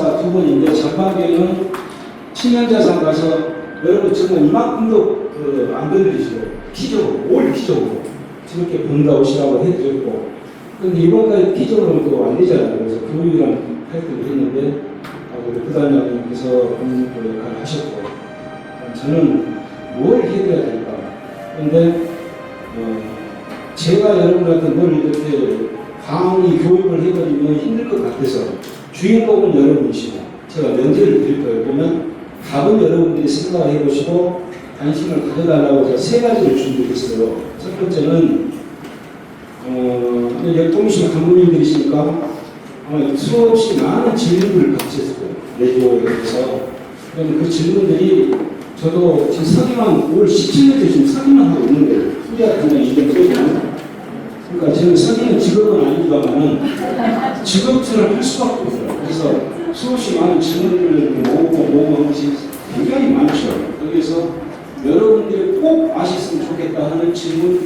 행사 두 번인데 전반기에는青年자산 가서 여러분 정말 이만큼도 안 건드리시고 피적으로 올 피적으로 저렇게 본다 오시라고 해드렸고 근데 이번까지 피적으로는 또 안 되잖아요. 그래서 교육이랑 하여튼 했는데 우리 부단장님께서 본인 역할을 하셨고 저는 뭘 해드려야 될까. 그런데 제가 여러분한테 뭘 이렇게 강의 교육을 해드리면 힘들 것 같아서 주인공은 여러분이시고 제가 면제를 드릴 거예요. 그러면 답은 여러분들이 생각해 보시고 관심을 가져달라고 제가 세 가지를 준비했어요. 첫 번째는 역동식 강부님들이시니까 수없이 많은 질문을 받으셨을 거예요. 내조에 대해서. 그러면 그 질문들이 저도 지금 서기만 올 17년째 지금 서기만 하고 있는데 후대학 단장 이전 소리는 그러니까 저는 서기는 직업은 아니지만은 직업처럼 할 수밖에 없어요. 그래서 수없이 많은 질문들을 모으고 하는 것이 굉장히 많죠. 여기서 여러분들이 꼭 아셨으면 좋겠다 하는 질문을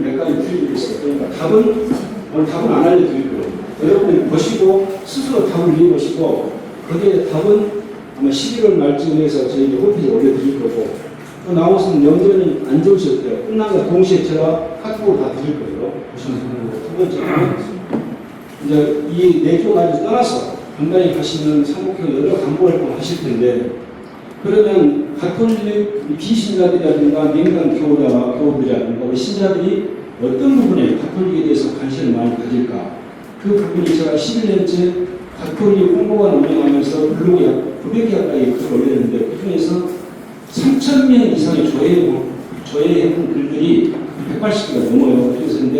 몇 가지 드리겠어요. 그러니까 답은 안 알려드릴 거예요. 여러분들이 보시고 스스로 답을 이해보시고 거기에 답은 아마 11월 말쯤에 해서 저희 홈페이지에 올려드릴 거고 또 나오시는 연결은 안 좋으실 거예요. 끝나고 동시에 제가 카톡으로 다 드릴 거예요. 보시면 두 번째는 이제 이 내조 가지고 떠나서 간단히 가시면 삼국형 여러 강보 활동을 하실 텐데 그러면 가톨릭 비신자들이라든가 민간 교우들이라든가 우리 신자들이 어떤 부분에 가톨릭에 대해서 관심을 많이 가질까? 그 부분이 제가 11년째 가톨릭 홍보관 운영하면서 블로그에 900개 가까이 글을 올렸는데 그 중에서 3,000명 이상의 조회해본 글들이 180개가 넘어요. 그래서인데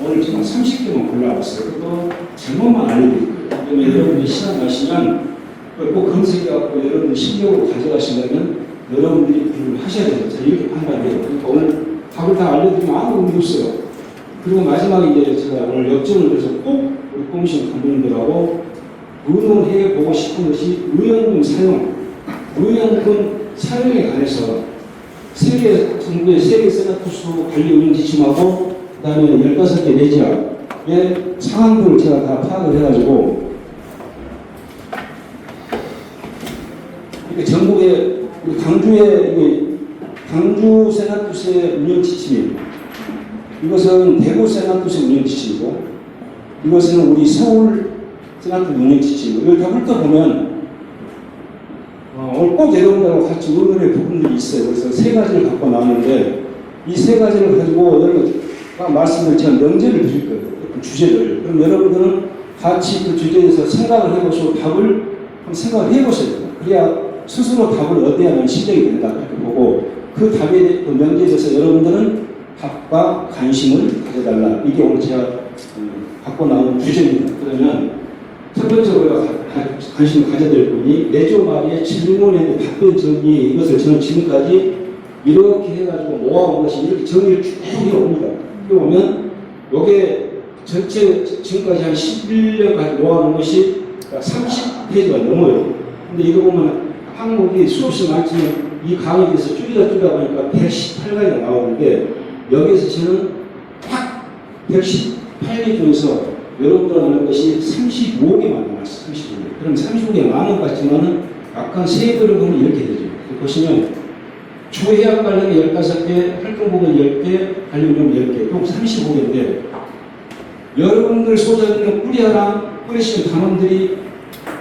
오늘 정말 30개만 골라왔어요. 그것도 제목만 알려드릴 거예요. 그러면 여러분들이 시간 나시면 꼭 검색해갖고 여러분들 실력으로 가져가시려면 여러분들이 글을 하셔야 돼요. 제가 이렇게 판단해요. 그러니까 오늘 답을 다 알려드리면 아무 의미 없어요. 그리고 마지막에 이제 제가 오늘 역정을 해서 꼭 우리 komis션 감독님들하고 의논해 보고 싶은 것이 의원금 사용에 관해서 세계 정부의 세계 세나투스 관리 운영 지침하고 그다음에 15개 내지학의 상황들을 제가 다 파악을 해가지고 이렇게 전국에 우리 강주 세나투스의 운영 지침이에요. 이것은 대구 세나투스의 운영 지침이고 이것은 우리 서울 세나투스 운영 지침이고 이걸 다 훑어보면 오늘 꼭 여러분들하고 같이 의논의 부분들이 있어요. 그래서 세 가지를 갖고 나왔는데 이 세 가지를 가지고 여러분과 말씀을 제가 명제를 드릴 거예요. 그 주제를. 그럼 여러분들은 같이 그 주제에서 생각을 해보시고 답을 한번 생각을 해보셔야 돼요. 그래야 스스로 답을 얻어야만 실력이 된다. 그렇게 보고 그 답에 그 명제에 대해서 여러분들은 답과 관심을 가져달라. 이게 오늘 제가 갖고 나온 주제입니다. 그러면 첫 번째로 관심을 가져야 될 분이 내조 말의 질문에 답변 정리 이것을 저는 지금까지 이렇게 해가지고 모아온 것이 이렇게 정리를 쭉 해옵니다. 그러고 보면 요게 전체 지금까지 한 11년까지 모아놓은 것이 30페이지가 넘어요. 근데 이거 보면 항목이 수없이 많지만 이 강의에 대해서 줄이다 보니까 118가지가 나오는데 여기에서 저는 딱 118개 중에서 여러분들 하는 것이 35개만 남았어요. 35개. 그럼 35개 많은 것 같지만은 약간 세부를 보면 이렇게 되죠. 보시면 주해학 관련이 15개, 활동부분 10개, 관련용 10개, 총 35개인데 여러분들 소장님 뿌리시는 단원들이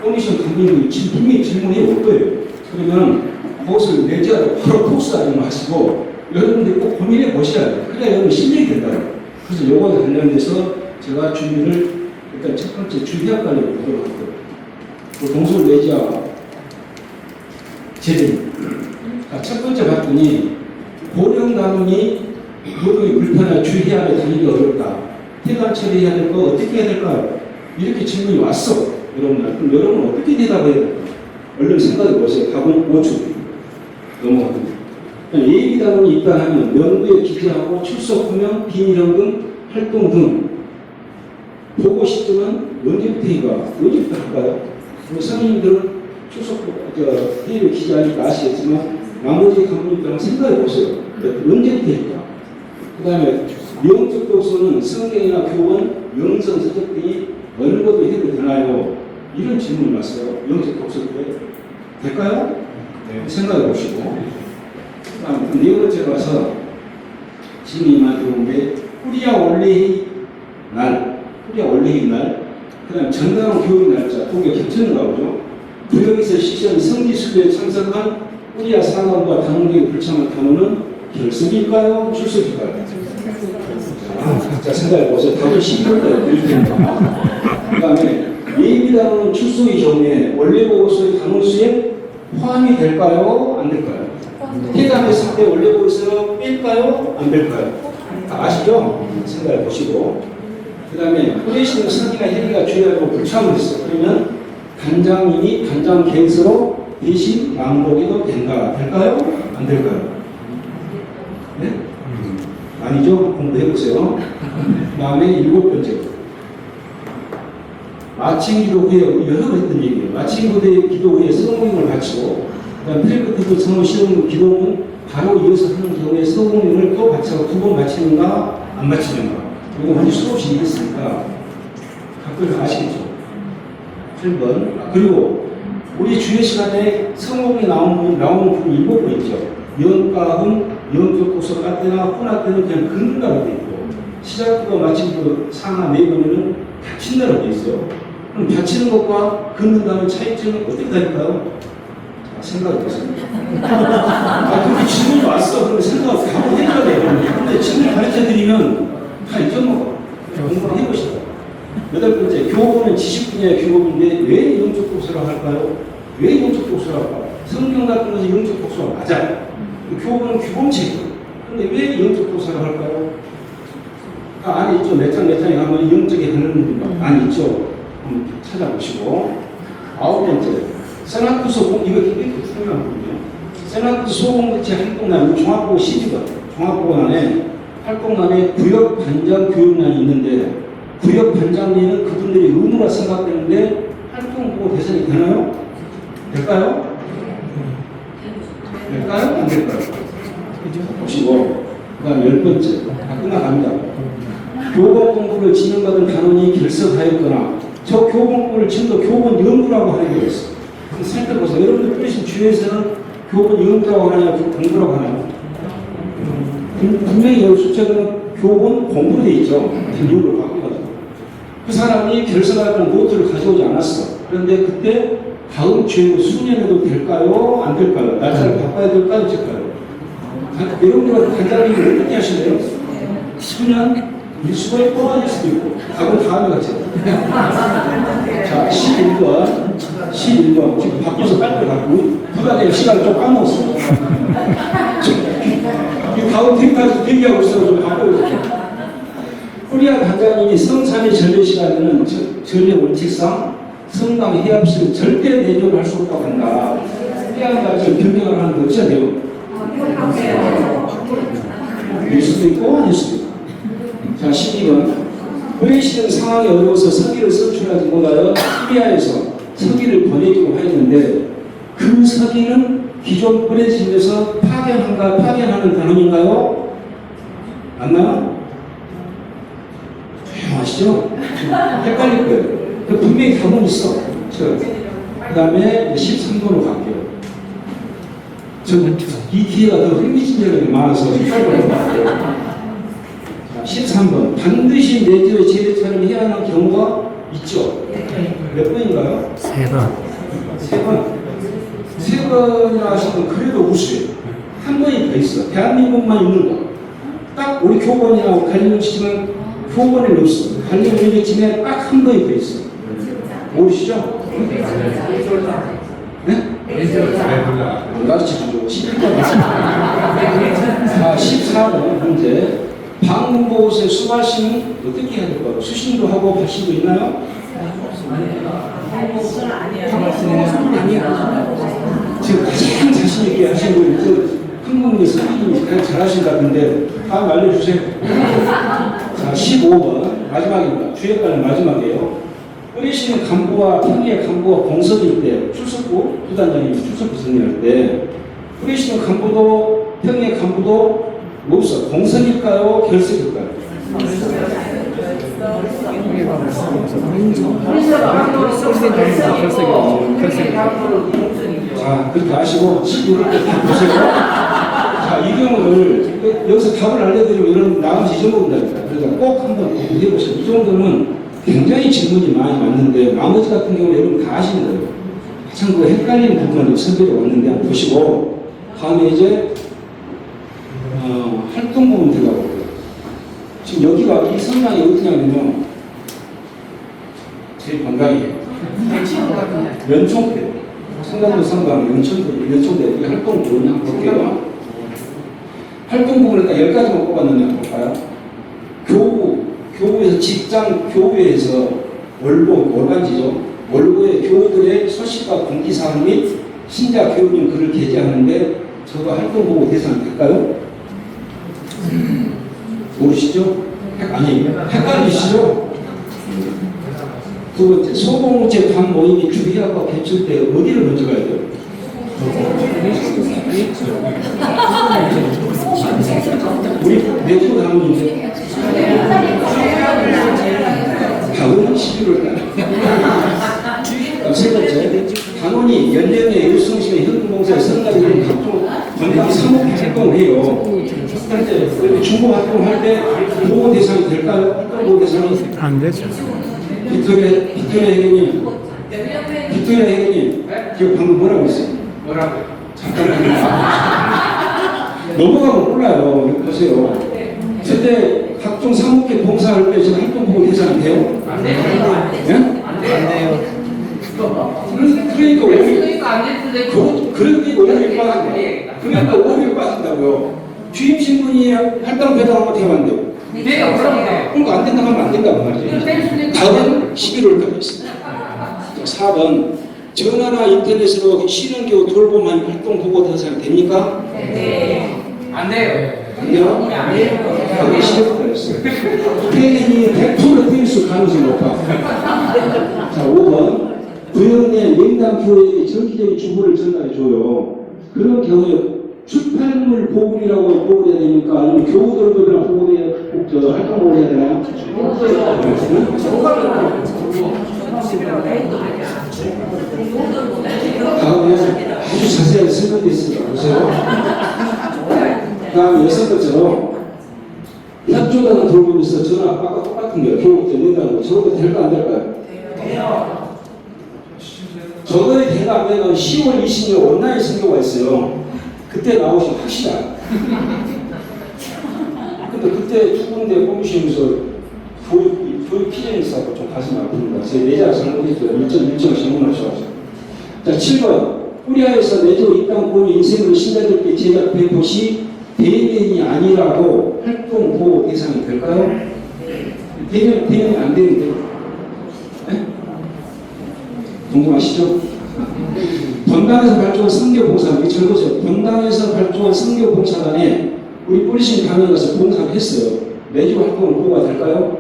komis션 감독님이 분명히 질문이 올 거예요. 그러면 그것을 내자로 바로 폭스하지 마시고 여러분들이 꼭 고민해 보셔야 돼요. 그래야 여러분 실력이 된다고. 그래서 요거에 관련돼서 제가 준비를 일단 첫 번째 주해학 관련을 보도록 할게요. 동sul 내자 제대. 첫 번째 봤더니 고령 단원이 노동이 불편한 주해학에 다니기 어렵다. 태관 처리해야 될 거 어떻게 해야 될까요? 이렇게 질문이 왔어. 여러분들. 그럼 여러분은 어떻게 대답해야 될까? 얼른 생각해 보세요. 답은 5초. 넘어갑니다. 예비 단원이 입단하면 명부에 기재하고 출석하면 비밀연금 활동 등 보고 시점은 언제부터 할까요? 우리 선생님들은 회의를 기재하니까 아시겠지만 나머지 감독님들은 생각해 보세요. 언제부터 할까? 그 다음에 명적 독서는 성경이나 교원, 영성 서적 등이 어느 것도 해도 되나요? 이런 질문을 왔어요. 영적 독서 때 될까요? 네. 생각해 보시고. 그다음 네 번째로 와서 지금 이만 들어온게 뿌리야 원래의 날, 그다음 정당한 교육 날짜, 두 개 겹치는 거죠. 구역에서 시시한 성지순례에 참석한 뿌리야 상관과 당국의 불참한 단어는 결석일까요? 출석일까요? 자, 생각해 보세요. 답은 12월달에 드릴 테니까. 그 다음에 예비단원은 출석의 경우에 원래 보고서의 단원수에 포함이 될까요? 안 될까요? 해당했을 때 원래 보고서는 뺄까요? 안 뺄까요? 다 아시죠? 생각해 보시고. 그 다음에 뿌리시는 선이나 혜리가 주의하고 불참을 했어요. 그러면 단장님이 단장 계획서로 대신 낭독해도 된다. 될까요? 안 될까요? 네? 아니죠? 공부해보세요. 그 다음에 7번째. 마침 기도 후에, 여러 번 했던 얘기예요. 마침 기도 후에 성공을 바치고, 그 다음 필리프트도 성을 시험 기도는 바로 이어서 하는 경우에 성공을 또 바치고 2번 바치는가, 안 바치는가. 이거 완전 수없이 얘기했으니까, 각들 아시겠죠? 8번. 그리고 우리 주요 시간에 성공이 나오는 부분 7번 있죠. 영가은, 영적 독서 까때나 혼화 때는 그냥 긋는다고 되어 있고, 시작부가 마침부터 상하 4번에는 닫힌다고 되어 있어요. 그럼 닫히는 것과 긋는다는 차이점은 어떻게 다를까요? 생각해 보세요. 그렇게 질문이 왔어. 그럼 생각 바로 해줘야 돼요. 근데 질문 가르쳐 드리면 다 잊어먹어. 공부를 해보시다. 8번째, 교본은 지식 분야의 교본인데 왜 영적 독서를 할까요? 왜 영적 독서를 할까요? 성경 같은 것은 영적 독서가 맞아요. 교본은 규범책이에요. 근데 왜 영적 독서를 할까요? 안에 있죠. 몇 장에 가면 영적인 하는 안에 있죠. 한번 찾아보시고. 9번째, 세나쿠스 소공, 이거 굉장히 중요한 부분이에요. 세나쿠스 소공급체 활동란, 종합보고 12번. 종합보고란에 활동란에 구역 반장 교육란이 있는데, 구역 반장님은 그분들이 의무라 생각되는데, 활동보고 대상이 되나요? 될까요? 될까요? 안 될까요? 보시고. 그 다음 10번째. 다 끝나갑니다. 교본 공부를 진행받은 단원이 결석하였거나 저 교본 공부를 지금도 교본 연구라고 하는 게 있어요. 살펴보세요. 여러분들 뿌리신 주위에서는 교본 연구라고 하나요? 공부라고 하나요? 분명히 여기 숫자는 교본 공부로 되어 있죠. 연구로 바꿔가지고. 그 사람이 결석하는 노트를 가져오지 않았어. 그런데 그때 다음 주에 수년에도 될까요? 안 될까요? 날짜를 바꿔야 될까요? 될까요? 여러분들 간단하게 어떻게 하실래요? 수년? 일수가 있고 아닐 수도 있고 답은 다음에 같이 자 11번 지금 바꿔서 빨리 갖고 부단의 시간을 좀 까먹었어요. 다음 팀까지 대기하고 있어서 좀 바꿔주세요. 뿌리야 단장님이 성삼의 전례 시간에는 전례 원칙상 성당 해합실을 절대 내조를 할 수 없다고 한다. 뿌리야 단장을 변경을 하는 게 어찌해야 돼요? 일 수도 있고 아닐 수도 있고. 자, 12번. 보내시는 상황이 어려워서 서기를 선출하지 못하여 시리아에서 서기를 보내기로 하였는데 그 서기는 기존 보내심에서 파견하는 단원인가요? 맞나요? 아시죠? 헷갈릴 거예요. 분명히 답은 있어. 그 다음에 13번으로 갈게요. 저는 이 기회가 더 흥미진진하게 많아서 헷갈려요. 13번. 반드시 내주의 제례처럼 해야 하는 경우가 있죠. 몇 번인가요? 3번. 3번. 3번이나 하시면 그래도 우수해요. 한 번이 더 있어. 대한민국만 있는 거. 딱 우리 교본이라고 관련 치지만 교본이 없어. 관련 면역침에 딱 한 번이 더 있어. 모르시죠? 네? 가르쳐주죠. 12번. 자, 14번 문제. 방문보고서에 수발심은 어떻게 해야 될까요? 수신도 하고 발신도 있나요? 지금 가장 자신있게 하시는 분이 한국인의 선생님이 가장 잘하신 것 같은데 다음 알려주세요. 자, 15번 마지막입니다. 주역관은 마지막이에요. 뿌리시는 간부와 평리의 간부가 공석일 때 출석부 부단장님이 출석부 승리할 때 뿌리시는 간부도 평리의 간부도 없어. 공석일까요? 결석일까요? 자, 그렇게 아시고 이렇게 보세요. 자, 이 경우를 여기서 답을 알려드리면 이런 나머지 이 정도 된다니까. 그러니까 꼭 한번 해보세요. 이 정도는 굉장히 질문이 많이 왔는데 나머지 같은 경우는 여러분 다 아시는 거예요. 참 그 헷갈리는 부분을 선별해 왔는데 한번 보시고 다음에 이제 활동 부분 들어가고 지금 여기가 이 성향이 어디냐면요. 제일 건강이에요. 연총대. 성당도 성당, 연총대. 이 활동 부분 한번 볼게요. 활동 부분을 딱 10가지만 뽑았는데 한번 볼까요? 교부에서 직장 교부에서 월반지죠. 월부의 교우들의 소식과 공지사항 및 신자 교우님 글을 게재하는데 저거 활동 보고 대상 될까요? 모르시죠? 아니, 헷갈리시죠? 두 번째, 소공제 반 모임이 주의하고 개출 때 어디를 먼저 가야 돼요? 우리 내부 당원인데 당원은 11월 달. 세 번째, 당원이 연령의 일성심의 현금봉사에 선가되는 각종 건강 사목 활동을 해요. 중고 활동할 때 보호 대상이 될까요? 보호 대상이 안 되죠. 빅토리아 회장님, 지금 방금 뭐라고 했어요? 뭐라고요? 잠깐만요. 넘어가면 몰라요. 보세요. 그때 각종 사목계 봉사할 때 지금 활동 보호 대상이 돼요? 안 돼요. 예? 안 돼요. 그러니까 오히려 빠진다고요. 주임 신분이 할당 배당 한번 해봤는데 돼요. 그러니까 안 된다고 하면 안 된다고 말이죠. 다음 11월까지 있습니다. 4번 전화나 인터넷으로 신혼교우 돌봄한 활동 보고 대상이 됩니까? 네. 안 돼요. 안 돼요? 안 돼요. 하기 싫었어요. 폐인이 100% 뛸수 가능성이 높아. 자, 5번 부연의 명당 교회에게 정기적인 주부를 전달해줘요. 그런 경우에 출판물 보급이라고 보급해야 됩니까? 아니면 교우들이랑 활동 보급해야 되나요? 다음에 아주 자세하게 설명되어 있습니다. 보세요. 그 다음에 6번째로 협조단을 돌보면서 전화 아까 똑같은 거예요. 교육 된다는 거. 저것도 될까 안 될까요? 돼요. 저거에 된가 안 되면 10월 20일 온라인 선교가 있어요. 그때 나오시면 확실하. 근데 그때 두 군데 뽑으시면서 교육 피해에 있어서 좀 가슴이 아픕니다. 제 내자가 잘못했어요. 일정을 잘못하셔가지고. 자, 7번. 뿌리아에서 내조 입당 보는 인생을 신자들께 제작해 보시 대면이 아니라고 활동 보호 대상이 될까요? 대면이 안 되는데. 네? 궁금하시죠? 본당에서 발족한 선교봉사단, 잘 보세요. 본당에서 발족한 선교봉사단에 우리 뿌리신 강연 가서 봉사를 했어요. 매주 활동을 보호가 될까요?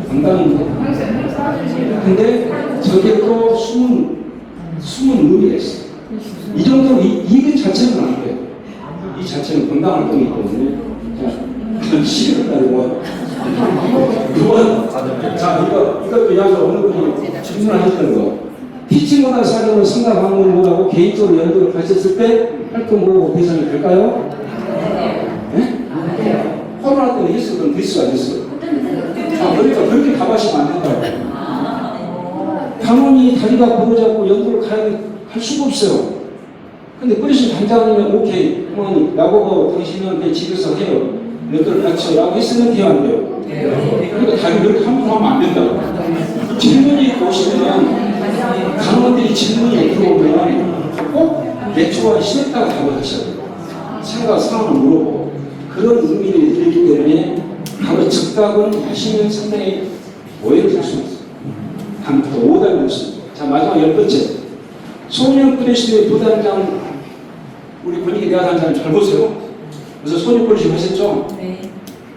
본당인데. 근데 저게 또 숨은 의미가 있어요. 이 정도, 이 자체는 안 돼요. 이 자체는 본당 활동이기 때문에. 자, 11월달에 뭐. 자, 이것도 이야기가 어느 분이 질문하셨던 거. 피치문화 사정을 성당 방문을 못하고 개인적으로 연구를 가셨을 때 활동 보호 대상이 될까요? 네? 코로나 때문에 했어요? 그럼 됐어요? 안 됐어요? 그러니까 그렇게 답하시면 안 된다고. 당원이 다리가 부러져갖고 연구를 할 수가 없어요. 근데 뿌리신 단장님은 오케이, 나보고 당신은 내 집에서 해요. 연구를 같이 라고 했으면 돼요, 안 돼요? 그러니까 다리 그렇게 함부로 하면 안 된다고. 질문이 오시면 당원들이 질문이 들어오면 꼭 매초와 심했다고 답을 하셔야 돼요. 생각 상황을 물어보고 그런 의미를 드리기 때문에 바로 즉답은 하시면 상당히 오해를 할 수 있어요. 다음부터 오답이 없습니다. 자, 마지막 10번째. 소년 프레시의 부단장, 우리 권익위 대화단장 잘 보세요. 그래서 소년 프레시 하셨죠? 네.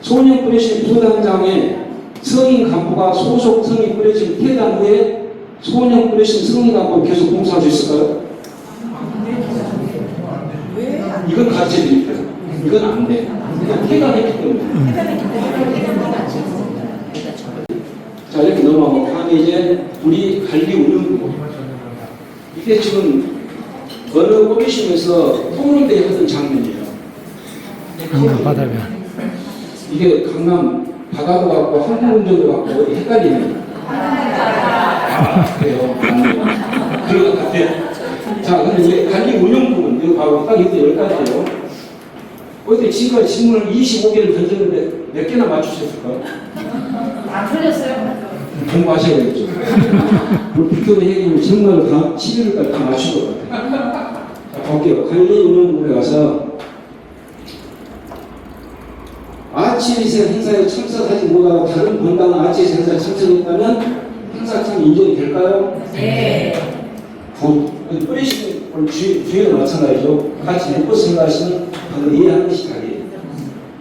소년 프레시 부단장의 성인 간부가 소속 성인 프레시 퇴단 후에 소년 프레시 성인 간부가 계속 봉사할 수 있을까요? 이건 가르쳐 드릴게요. 이건 안 돼. 폐간했기 때문에. 자, 이렇게 넘어가고 다음에 이제 우리 관리 운영부. 이게 지금 어느 호기심에서 통일대회 하던 장면이에요. 강남 바다변. 이게 강남 바다도 같고 항공운전도 같고 헷갈리네. 그래요. 그런 것 같아요. 자, 근데 이제 관리 운영 부분, 이거 봐봐. 딱 이렇게 10가지예요. 어제 지금까지 질문을 25개를 던졌는데 몇 개나 맞추셨을까요? 안 틀렸어요? 공부하셔야겠죠. 우리 비토리 회장님 정말 다 11월까지 다 맞출 것 같아요. 자, 볼게요. 관리 운영 부분에 가서 아치에서 행사에 참석하지 못하고 다른 본당은 아치에서 행사에 참석했다면 행사 참 인정이 될까요? 네. 뿌리시는 주의도 마찬가지죠. 같이 묶어 생각하시면 방금 이해하는 것이 답이에요.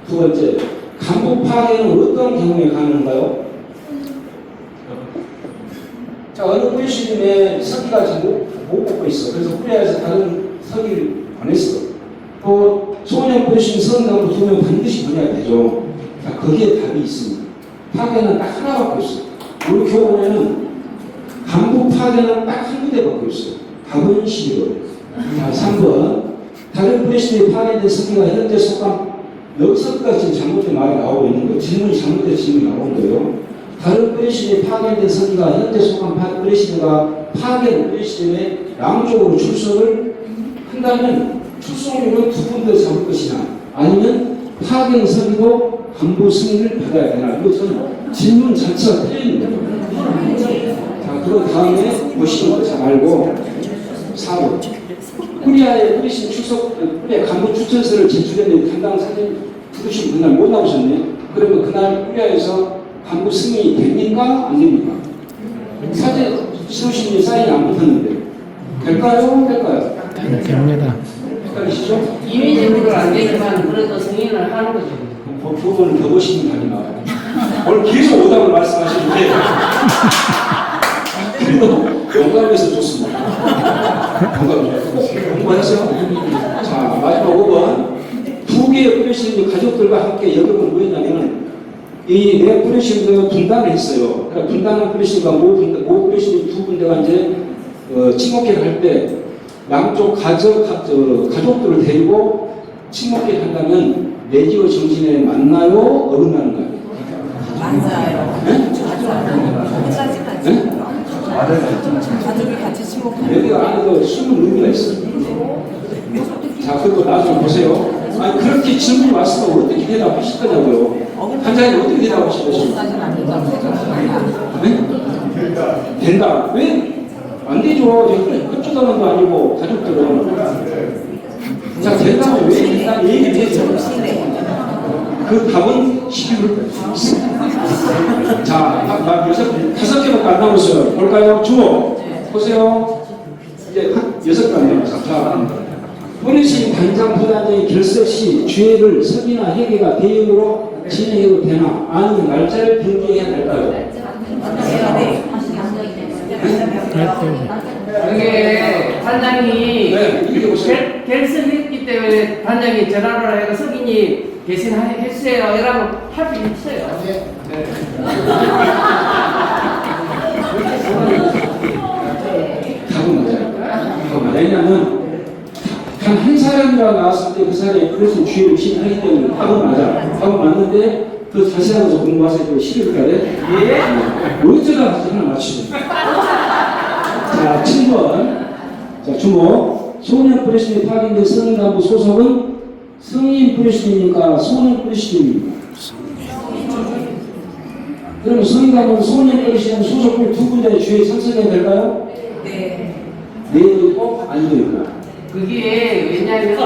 두 번째, 간부 파괴는 어떤 경우에 가능한가요? 자, 어느 뿌리시님의 서기가 지금 못 뽑고 있어. 그래서 뿌리에서 다른 서기를 보냈어. 또 소년 뿌리시는 선당부 2명 반드시 보내야 되죠. 자, 거기에 답이 있습니다. 파괴는 딱 하나밖에 없어. 우리 교원에는 간부 파괴는 딱 한 군데밖에 없어요. 답은 11월. 자, 3번. 다른 프레시드에 파괴된 서기가 현재 속한 여기서까지 지금 잘못된 말이 나오고 있는 거예요. 질문이 잘못된 질문이 나오는 거예요. 다른 프레시드에 파괴된 서기가 현재 속한 프레시드가 파괴된 프레시드에 양쪽으로 출석을 한다면 출석률은 두 군데 잡을 것이냐 아니면 파괴 서기도 간부 승인을 받아야 되나 이것은 질문 자체가 틀린 거예요. 자, 그 다음에 보시는 거 잘 알고 4번. 코리아의 프리신 출석, 코리아 간부 추천서를 제출했는데 담당 사진 부르시고 그날 못 나오셨네. 그러면 그날 코리아에서 간부 승인이 됩니까? 안 됩니까? 사진 수신이 사인이 안 붙었는데. 될까요? 될까요? 됩니다. 헷갈리시죠? 임의적으로는 안 되지만 그래도 승인을 하는 거죠. 두 번을 더 보시면 답이 나와요. 오늘 계속 오답을 말씀하시는데 그래도 영감에서 좋습니다. 영감이죠. 공부하세요. 자, 마지막 5번. 두 개의 프레시드 가족들과 함께 여격은 뭐였냐면 이내 프레시드 분단을 했어요. 그러니까 분단한 프레시드가 모 프레시드 두 군데가 이제 친목회를 할 때 양쪽 가족들을 데리고 친목회를 한다면 내지의 정신에 맞나요? 어긋나는가요? 맞아요. 네? 네? 가족이 같이 친목하는 여기가 안에도 숨은 의미가 있어요. 자, 그리고 나중에 보세요. 아니, 그렇게 질문이 왔으면 어떻게 대답하실 거냐고요. 한자에 어떻게 대답하실 것입니까? 네? 된다. 왜? 안 되죠. 끝주다는도 아니고, 가족들은. 자, 된다면 왜 된다? 얘기를 해야죠. 그 답은 11월 자, 다섯 개밖에 안 남았어요. 볼까요? 주목. 보세요. 이제 6개 안 남았어. 자, 본인신 단장 부단장이 결석 시 주회를 서기나 회계가 대형으로 진행해도 되나? 아니면 날짜를 변경해야 될까요? 이게 단장이 네, 이게 보세요. 결석했기 때문에 단장이 전화를 해서 석인이 개신해주세요. 이러면 할 수 있어요. 네. 답은 맞아요. 왜냐하면 단 한 사람이라 나왔을 때 그 사람이 그래서 주의를 신하기 때문에 답은 맞아. 답은 맞는데 그 자세하게 공부하세요. 11월달에. 예? 어쩌다 하나 맞추죠. 자, 7번. 자, 주목. 소년 프레시드에 파견된 성인간부 소속은 성인 프레시드입니까? 소년 프레시드입니까? 그럼 성인간부는 소년 프레시드 소속을 두 군데의 주에 참석해야 될까요? 네. 네도 있고, 아니도 있고. 그게 왜냐하면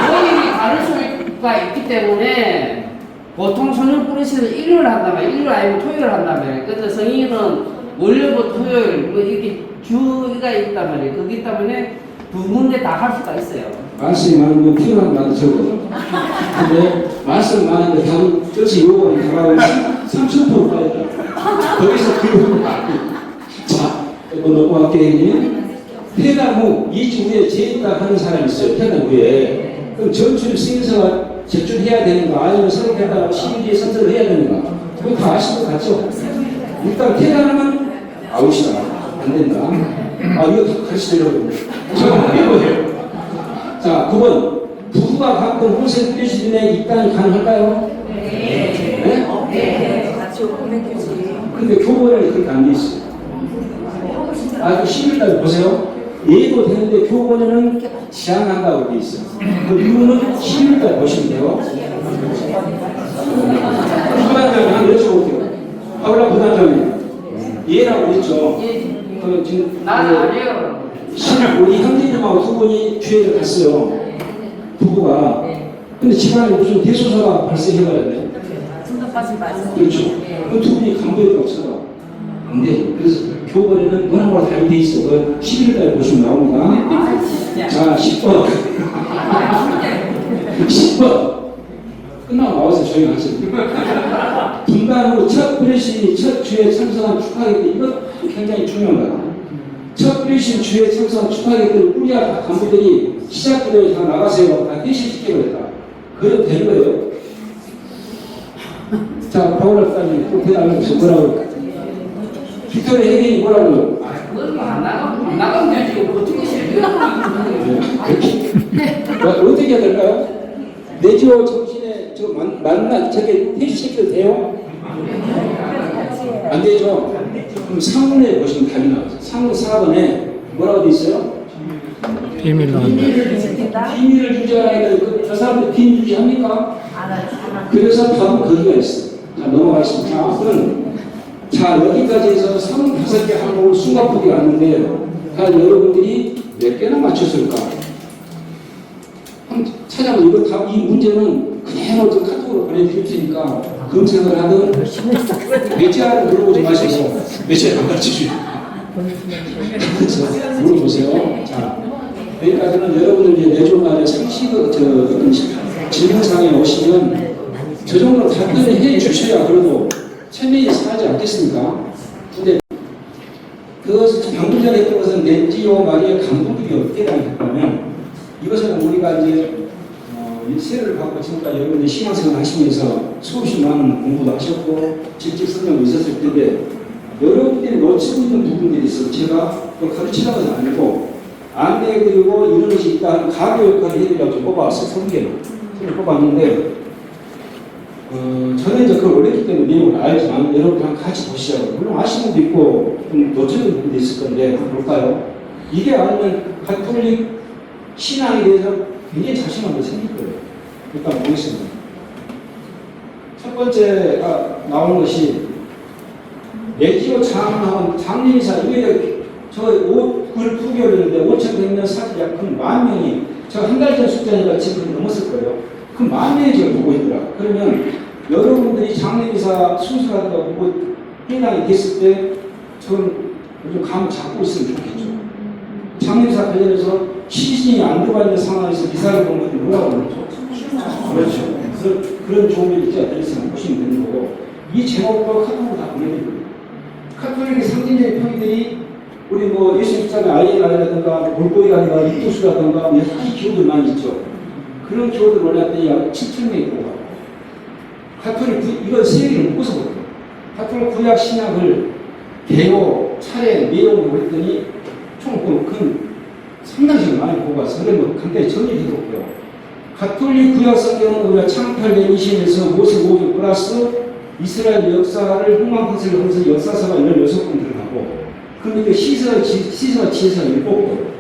본인이 다를 수가 있기 때문에 보통 소년 뿌리시는 일요일 한다면 일요일 아니면 토요일 한다면 근데 성인은 월요일부터 토요일 뭐 이렇게 주가 있단 말이에요. 그렇기 때문에 두 군데 다 할 수가 있어요. 말씀이 많으면 필요한 나도 적어. 근데 말씀 많은데 답은 뜻이 요거는 답을 30% 봐야 돼. 거기서 그 요거는 안 돼. 자, 이거 넘어갈게요. 퇴단 후 2주 후에 재입단 하는 사람이 있어요. 퇴단 후에. 그럼 전출 승인서가 제출해야 되는가 아니면 서력에다가 10일 뒤에 선서를 해야 되는가 그거 다 아시는 것 같죠? 일단 퇴단하면 아웃이다. 안 된다. 아 이거 다 가르치려고 자, 해보세요. 자 9번 부부가 갖고 혼세 뿌리시는데 입단이 가능할까요? 네? 네. 같이 오픈했지. 근데 교본에는 그렇게 안 돼 있어요. 아, 11달 보세요. 얘도 되는데 교본에는 지향한다고 돼 있어요. 그 이유는 11달 보시면 돼요. 부단장님 한번 여쭤볼게요. 아울라 부단장님. 얘라고 했죠. 그 지금 나는 아니에요. 우리 형제님하고 두 분이 주회를 갔어요. 부부가. 근데 집안에 무슨 대소사가 발생해버렸네. 충격받지 마세요. 그렇죠. 그 두 분이 강도였다고 쳐봐. 안 돼. 그래서 교본에는 너하고 다르게 돼 있어. 그 11일날 보시면 나옵니다. 자, 10번. 10번. 끝나고 나와서 조용히 하세요. 분단 후 첫 브레시 첫 주에 참석한 축하객들, 이거 굉장히 중요한 거야. 첫 브레시 주에 참석한 축하객들, 우리아 간부들이 시작부에 다 나가세요. 다 회식시켜버렸다. 그래도 되는 거예요. 자, 바울 학사님 또 대답해서 뭐라고? 빅토리아 해경이 뭐라고? 그걸 안 나가면 되지. 어떻게 어떻게 해야 될까요? 내지오 정신에 저 만나 저게 퇴시시켜도 돼요? 안 되죠? 그럼 상문에 보시면 답이 나와요. 상문 4번에 뭐라고 돼 있어요? 비밀로 한다. 비밀을 유지하라. 저 사람들 비밀 유지합니까? 그래서 답은 거기가 있어요. 자, 넘어가겠습니다. 자, 여기까지 해서 35개 항목을 숨가쁘게 왔는데, 여러분들이 몇 개나 맞췄을까? 한번 찾아보면 이거 다, 이 문제는 그대로 저 카톡으로 보내드릴 테니까 검색을 하든 매체하는 물어보지 마시고, 매체 안 가르쳐주세요. 그래서 물어보세요. 자, 여기까지는 여러분들 이제 내조말에 상식의 어떤 질문상에 오시면 저 정도 답변을 해 주셔야 그래도 체면이 상하지 않겠습니까? 근데 그것을 방금 전에 했던 것은 렌지오 마리아 감독들이 어떻게 당했냐면 이것은 우리가 이제 세를 받고 지금까지 여러분들 신앙생활 하시면서 수없이 많은 공부도 하셨고 직접 설명도 있었을 텐데 여러분들이 놓치고 있는 부분들이 있어요. 제가 가르치라고 해서 아니고 안내 그리고 이런 것이 있다 하는 가교 역할을 해드리려고 좀 뽑아왔어요. 성경을 뽑았는데 저는 이제 그걸 올렸기 때문에 내용을 알지만 여러분들랑 같이 보시자고요. 물론 아시는 분도 있고 좀 놓치는 부분도 있을 건데 볼까요? 이게 아니면 가톨릭 신앙에 대해서 굉장히 자신감도 생길 거예요. 일단 보겠습니다. 첫 번째 나오는 것이 레지오 장례이사 이게 저 9월 9개월이었는데 5,100명 사실 약 10,000명이 저 한 달 전 숫자니까 지금 넘었을 거예요. 그 10,000명이 지금 보고 있더라. 그러면 여러분들이 장례이사 순수하다고 보고 해당이 됐을 때 저는 요즘 감을 잡고 있으면 좋겠죠. 장례이사 관련해서 시신이 안 들어가 있는 상황에서 이사를 본 것들이 뭐라고 그러죠? 그렇죠. 그런 좋은 일이 있지 보시면 되는 거고 이 제목도 카톡으로 다 보내드리고요. 카톨릭의 상징적인 표기들이 우리 뭐 예수 입장의 아이라든가 볼보이라든가 이토수라든가 여러 가지 기호들 많이 있죠. 그런 기호들 원래 약 7,000명이 들어가고 카톨릭 이건 세 개를 묶어서 볼게요. 카톨릭 구약 신약을 개요, 차례, 내용을 그랬더니 총 상당히 많이 보고 와서 그래 뭐 간단히 정리해 볼게요. 가톨릭 구약 성경은 우리가 창팔된 이시에서 모세 5개 플러스 이스라엘 역사를 흥망성쇠를 하면서 역사서가 16권 들어가고 그런데 시서와 지혜서가 7권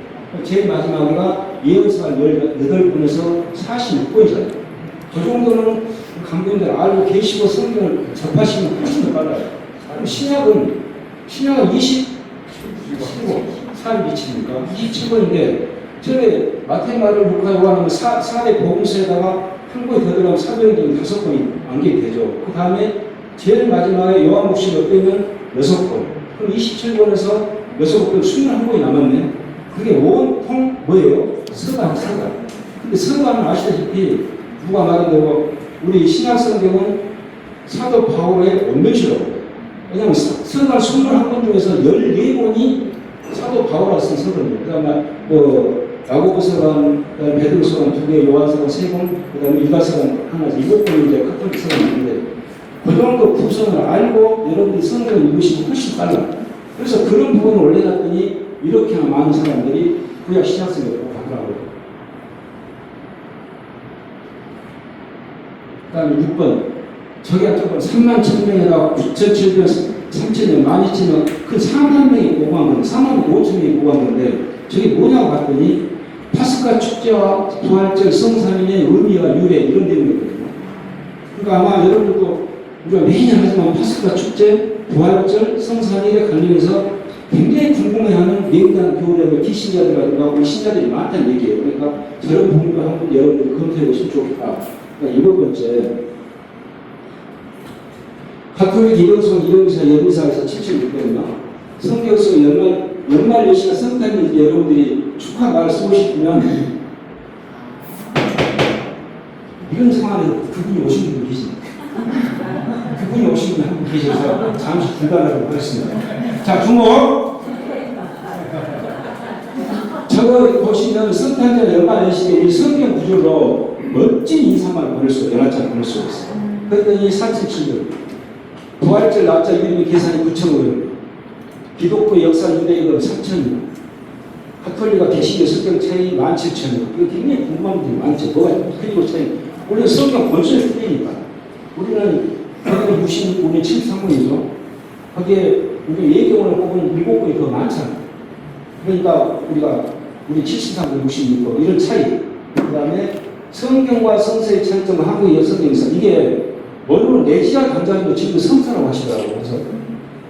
제일 마지막으로가 예언서가 18권에서 46권이잖아요. 그 정도는 강도님들 알고 계시고 성경을 접하시면 훨씬 더 빨라요. 그럼 신약은 4일 미칩니까? 27권인데 전에 마테마를 루카 요한은 4대 복음서에다가 한 권이 더 들어가면 사도행전 5권이 완결이 되죠. 그 다음에 제일 마지막에 요한복음을 빼면 6권. 그럼 27권에서 6권 21권이 남았네. 그게 온통 뭐예요? 서가. 근데 서가는 아시다시피 누가 말한 대로 우리 신약성경은 사도 바울의 원문시라고 해요. 왜냐하면 서가 21권 중에서 14권이 사도 바울이 쓴 서거든요. 그 다음에 야고보서관, 베드로서관 2개, 요한서관 3권, 그다음에 유다서관 하나, 7권이 이제 카톨릭 서관인데 그 정도 구성을 알고 여러분들이 성경을 읽으시면 훨씬 빨라. 그래서 그런 부분을 올려놨더니 이렇게나 많은 사람들이 구약 신약성을 가더라고요. 그 다음에 6번. 저기 앞쪽은 3만 1,000명이나 9,700명, 3,000명, 12,000명, 그 4만 명이 보고한 건데, 4만 5천 명이 보고한 건데, 저게 뭐냐고 봤더니, 파스카 축제와 부활절 성삼인의 의미와 유래, 이런 내용이거든요. 그러니까 아마 여러분들도 우리가 매년 하지만 파스카 축제, 부활절, 성삼일에 관련해서 굉장히 궁금해하는 내용단 교우들과 기신자들과 우리 신자들이 많다는 얘기예요. 그러니까 저런 부분도 한번 여러분들이 검토해 보시면 좋겠다. 그러니까 7번째. 가톨릭 일용성, 일용기사, 연미사에서 76번이나 성경서 연말 여시나 성탄절 여러분들이 축하 말을 쓰고 싶으면 이런 상황에 그분이 오신 분이 계십니다. 그분이 오신 분이 한 분 계셔서 잠시 중단하도록 하겠습니다. 자, 주목! 저거 보시면 성탄절 연말 여시에 이 성경 구절로 멋진 인사말 보낼 수, 연합장 보낼 수 있어요. 그랬더니 37절. 부활절 날짜 유리비 계산이 9,500원, 기독교 역사 유대인은 3,000원, 가톨릭과 개신교 성경 차이 17,000원. 이거 굉장히 궁금한 분들이 많죠. 뭐가 그리고 차이. 우리는 성경 본수를 틀리니까. 우리는 66분이 73분이죠. 거기에 우리 예경을 뽑은 7분이 더 많잖아. 그러니까 우리 73분, 66분 이런 차이. 그 다음에 성경과 성서의 차이점은 한국의 역성경에서 이게 원로는 내지아 단장님도 지금 성사라고 하시더라고요. 그래서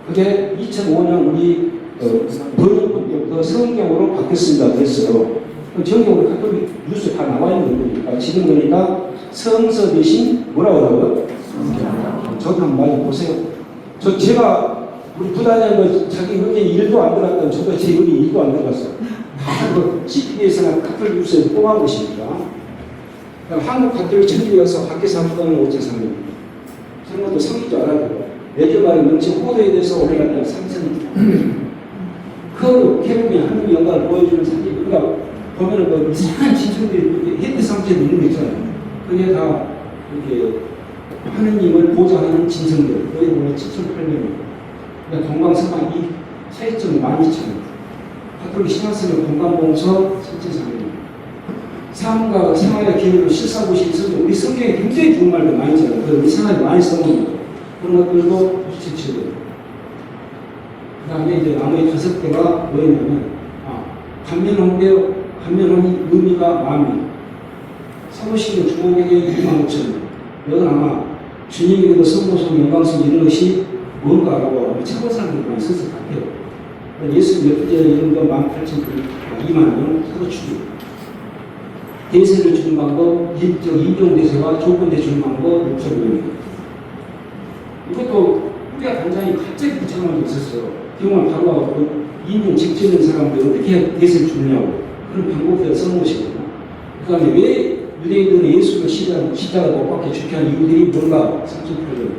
그게 2005년 우리 번역본 때부터 성경으로 바뀌었습니다. 그랬어요. 정경으로 가톨릭 뉴스 다 나와 있는 거니까 지금 그러니까 성서 대신 뭐라고 하고요? 저도 한번 많이 보세요. 제가 우리 부단장님 자기 의견이 1도 안 들어갔다면 저도 제 의견이 1도 안 들어갔어요. 다 CPBS나 가톨릭 뉴스에서 뽑아온 것입니다. 한국 가톨릭 천주교에서 밖에서 한 번은 5,300명. 그런 것도 성인 줄 알아요. 매주 말에 명칭 호도에 대해서 올라갔다가 3,000명. 그 케빈이 하나님의 영광을 보여주는 사진. 그러니까 보면은 그 이상한 진청들이 헤드 상태에 있는 거 있잖아요. 그게 다 이렇게 하느님을 보좌하는 진성들. 거기 보면 7,800명. 그러니까 동방서방 이 차이점이 12,000명. 가톨릭 신앙생활 동방봉서 3,400명. 삶과 생활의 기회로 실사고시 있어서 우리 성경에 굉장히 좋은 말도 많이 있잖아요. 우리 생활에 많이 써놓은 거. 그런 것들도 지치고. 그 다음에 이제 나머지 5개가 뭐였냐면, 감면혼의 의미가 마음이. 사도시는 주목에게 25,000명. 이건 아마 주님에게도 성모성, 영광성 이런 것이 뭔가라고 찾은 사람들이 많이 썼을 것 같아요. 예수 몇 번째 이런 거 18,000명, 2만명 사도 주고. 대세를 주는 방법, 임종대세와 조건대 주는 방법, 6,500명. 이것도 우리가 단장이 갑자기 붙여놓은 게 있었어요. 경험을 바로 하고 임종 직접 있는 사람들 어떻게 대세를 주느냐고. 그런 방법들을 써놓으시거든요. 그 다음에 왜 유대인들은 예수를 십자가 못 박혀 죽게 한 이유들이 뭔가 3,800명.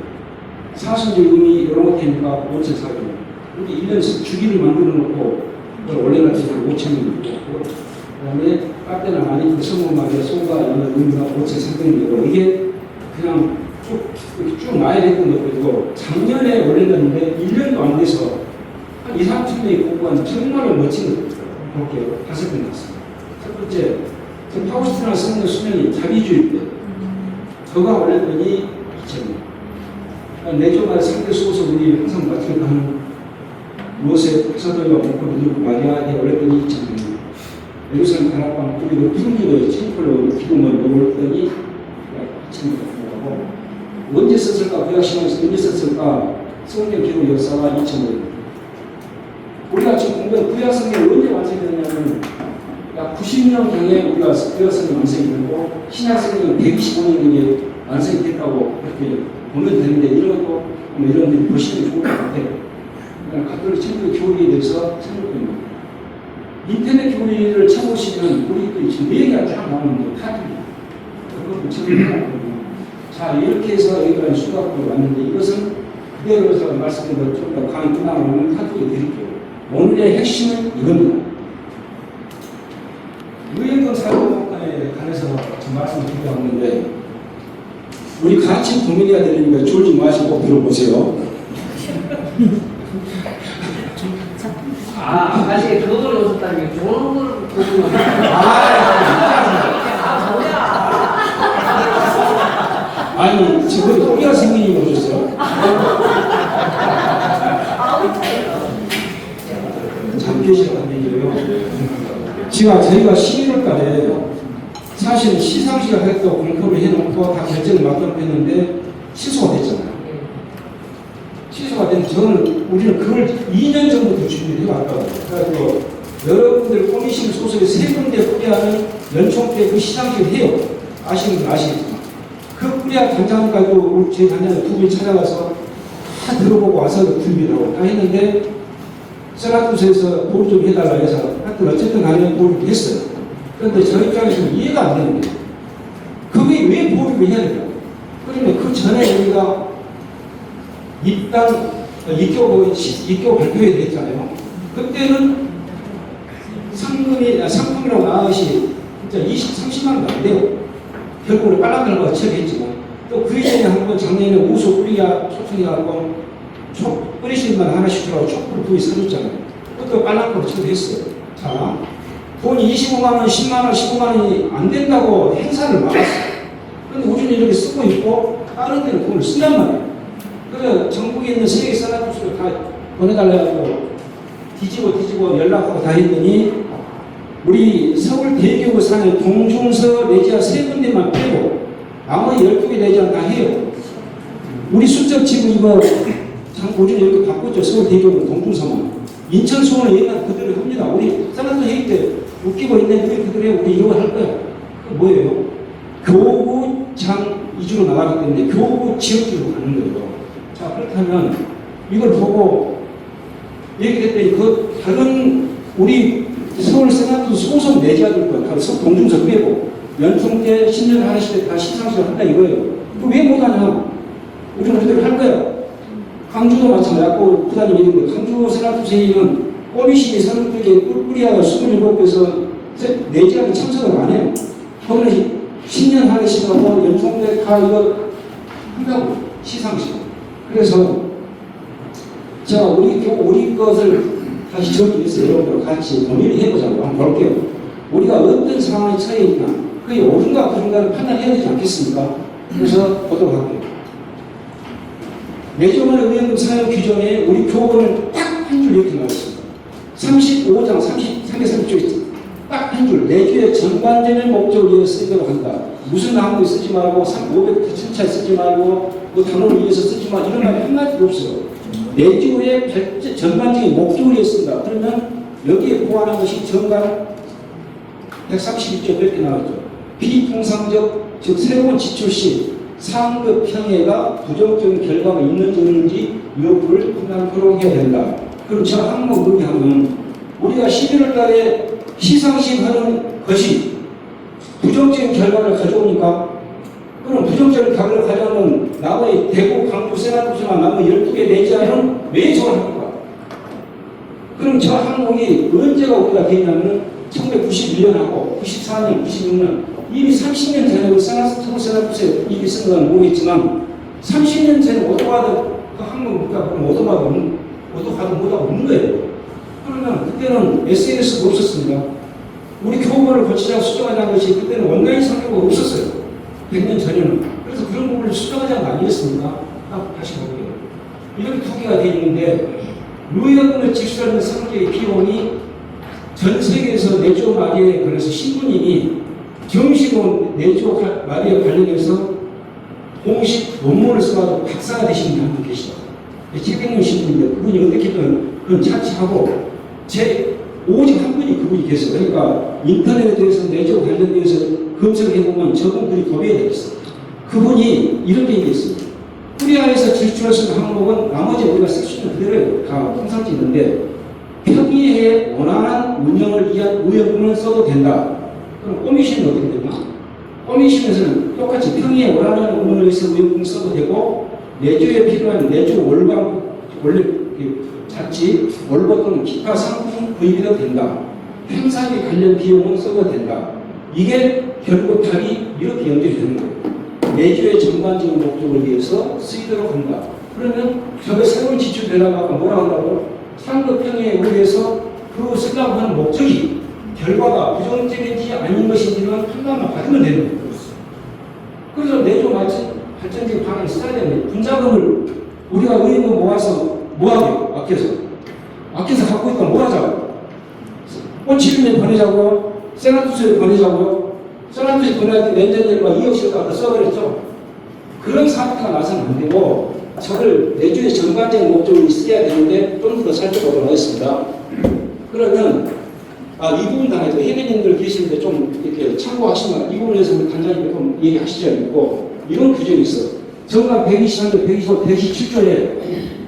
사순절 의미 이런 것 때문에 5,400명. 이렇게 1년 주기를 만들어 놓고 그걸 올려놨지 한 5,000명 있고. 그 다음에 카페나 많이 성공하게 소가 이런 의미가 5,300명이고 이게 그냥 쭉 나야 됐던 것들이고 작년에 올렸는데 1년도 안 돼서 한 2, 3,000명이 공부한 정말로 멋진 것들 볼게요. 5개 났습니다. 첫 번째, 파우스티나 성령 수명이 자비주의 때 저가 올렸더니 2,000명. 내조말 상대 수고서 우리 항상 같은 거 하는 모세 사도와 목포 누르고 마리아에 올렸더니 2,000명. 예루살렘 다락방 뿌리고 풍기로 칭플로 기도만 올렸더니 2,000명 하고 언제 썼을까? 구약신앙에서 언제 썼을까? 성경 기록 역사가 2,000년. 우리가 지금 공부한 구약성경이 언제 완성되느냐면 약 90년경에 우리가 구약성경이 완성이 되고 신약성경은 125년경에 완성이 됐다고 그렇게 보면 되는데 이런 것도 여러분들이 보시면 좋을 것 같아요. 가톨릭 천주교 교리에 대해서 참고합니다. 인터넷 교리를 찾아보시면 우리 지금 얘기가 쫙 나오는데 카톨릭 그것도 참고하거든요. 자, 이렇게 해서 여기까지 수학으로 왔는데 이것은 그대로 제가 말씀드린 것 좀 더 강의 끝나면 카톡에 드릴게요. 오늘의 핵심은 이겁니다. 말씀을 드리려고 하는데 우리 같이 고민해야 되니까 졸지 마시고 들어보세요. 아직 그걸 오셨다니 좋은 걸 보고 아니 지금 또기가 생기니 오셨어요? 잠기시면 안 되고요. 저희가 11월 달에 사실 시상식을 했고 공표를 해놓고 다 결정을 맡도록 했는데 취소가 됐잖아요. 취소가 된 우리는 그걸 2년 전부터 준비를 해왔다고. 그래서 여러분들 꼬미신 소속에 3군데 꾸리아는 연총 때 그 시상식을 해요. 아시는 분 아시겠지만. 그 꾸리아 단장 가지고 저희 단장을 2분이 찾아가서 다 들어보고 와서 준비를 하고 다 했는데 세라투스에서 보류 좀 해달라 해서 하여튼 어쨌든 간에 보류를 했어요. 그런데 저희 입장에서는 이해가 안 되는 거예요. 그게 왜 보류를 해야 되냐. 그러면 그 전에 우리가 입교 발표회를 했잖아요. 그때는 상품이라고 나것이 진짜 30만 원도 안 돼요. 결국은 빨간 결과가 처리했지만 또 그 이전에 한번 작년에 우수 뿌리야 초청해갖고 뿌리시는 분 하나씩 주라고 촛불 부위 사줬잖아요. 그것도 빨간 걸로 처리했어요. 자, 돈 25만 원, 10만 원, 15만 원이 안 된다고 행사를 막았어요. 그런데 우리는 이렇게 쓰고 있고 다른 데는 돈을 쓴단 말이에요. 그래서 전국에 있는 세계 산업부스를 다 보내달라고 뒤지고 연락하고 다 했더니 우리 서울 대교구 사는 동중서 레지아 3군데만 빼고 나머지 12개 레지아 다 해요. 우리 수적 지금 이거 우리는 이렇게 바꿨죠. 서울 대교구 동중서만. 인천 수원은 옛날 그대로 합니다. 우리 산업부 회의 때 웃기고 있는 우리 그대로 우리 이거 할 거야. 그 뭐예요? 교구장 위주로 나가기 때문에 교구 지역주로 가는 거예요. 자, 그렇다면 이걸 보고 얘기했더니 그 다른 우리 서울 세나도 소속 내지아들과 다 동중서 빼고 연총 때 10년 하실 때 다 시상식을 한다 이거예요. 그 왜 못하냐? 우리는 그대로 할 거야. 강주도 마찬가지고 부단님 얘기했는데 강주 세나투세이는 꼬미시기 선택에 뿔뿌리아가 27개에서 내지아는 참석을 안 해요. 거기는 10년 하시라고 연총 때 다 이거 한다고 시상식. 그래서 자 우리 것을 다시 정리해서 여러분들 같이 고민을 해보자고 한번 볼게요. 우리가 어떤 상황에 처해 있나 그게 옳은가 그른가를 판단해야 되지 않겠습니까? 그래서 보도록 할게요. 내조원 의원금 사용 규정에 우리 교본을 딱 한 줄 이렇게 나왔습니다. 35장 330쪽에 딱 한 줄 내주의 전반전의 목적을 위해 쓰도록 한다. 무슨 나무에 쓰지 말고 500 천차에 쓰지 말고 뭐 단어를 위해서 쓰지 말고 이런 말이 한마디도 없어요. 내주의 전반적인 목적을 위해 쓴다. 그러면 여기에 포함한 것이 정관 132조 이렇게 나왔죠. 비통상적 즉 새로운 지출 시 상급 평해가 부정적인 결과가 있는지 없는지 여부를 판단토록 해야 된다. 그럼 저 항목 그렇게 하면 우리가 11월 달에 시상식 하는 것이 부정적인 결과를 가져오니까 그럼 부정적인 결과를 가져오는 나머지 대구, 강주, 세나투스나 나머지 12개 내지아는 왜 저걸 합니까? 그럼 저 항목이 언제가 우리가 되냐면 1991년하고 94년, 96년 이미 30년 전에 서울 세나투스에 이미 쓴 건 모르겠지만 30년 전에 오도가도 그 항목 그럼 오도가도 뭐가 없는 거예요. 그러면 그때는 SNS도 없었습니다. 우리 교본을 고치자고 수정하자는 것이 그때는 온라인 상표가 없었어요. 100년 전에는. 그래서 그런 부분을 수정하자는 거 아니겠습니까? 다시 볼게요. 이렇게 두 개가 되어 있는데 루이어금을 직수하는 상계의 비용이 전 세계에서 내조 마리아에 관해서 신부님이 정식으로 내조 마리아 관련해서 공식 논문을 써가지고 박사가 되신 분이 한 분 계시더라고요. 최경영 신부인데 그분이 어떻게든 그건 차치하고 오직 한 분이 그분이 계세요. 그러니까 인터넷에 대해서 내조 관련돼서 검색을 해보면 저분 글이 도배가 되겠어요. 그분이 이렇게 얘기했습니다. 뿌리아에서 질주할 수 있는 항목은 나머지 우리가 쓸 수 있는 그대로 다 통상지 있는데 평의회의 원활한 운영을 위한 의원금을 써도 된다. 그럼 꼬미시는 어떻게 되나? 꼬미시에서는 똑같이 평의회 원활한 운영을 위해서 의원금을 써도 되고 내조에 필요한 내조 월방 원래 자치 월보 또는 기타 상품 구입해도 된다. 행사비 관련 비용은 써도 된다. 이게 결국 답이 이렇게 연결이 되는 거예요. 내주의 전반적인 목적을 위해서 쓰이도록 한다. 그러면 저게 새로운 지출되려면 아까 뭐라 한다고? 상급평에 의해서 그 쓰려고 하는 목적이 결과가 부정적인지 아닌 것인지만 판단만 받으면 되는 거예요. 그래서 내주 발전적인 방향을 써야 되는데 분자금을 우리가 의원금 모아서 뭐하게요? 아껴서 갖고 있다 뭐 하자고? 꽃치료에 보내자고요? 세나투스에 보내자고요? 세나투스에 보내야 때 렌전들과 2억씩을 갖다 써버렸죠? 그런 사태가 나서는 안 되고 저걸 내주의 전반적인 목적을 쓰여야 되는데 좀 더 살펴보도록 하겠습니다. 그러면 이 부분 당에서 회계님들 계시는데 좀 이렇게 참고하시면 이 부분에서 우리 간단히 좀 얘기하시죠. 있고 이런 규정이 있어. 정관 123조, 125, 127조에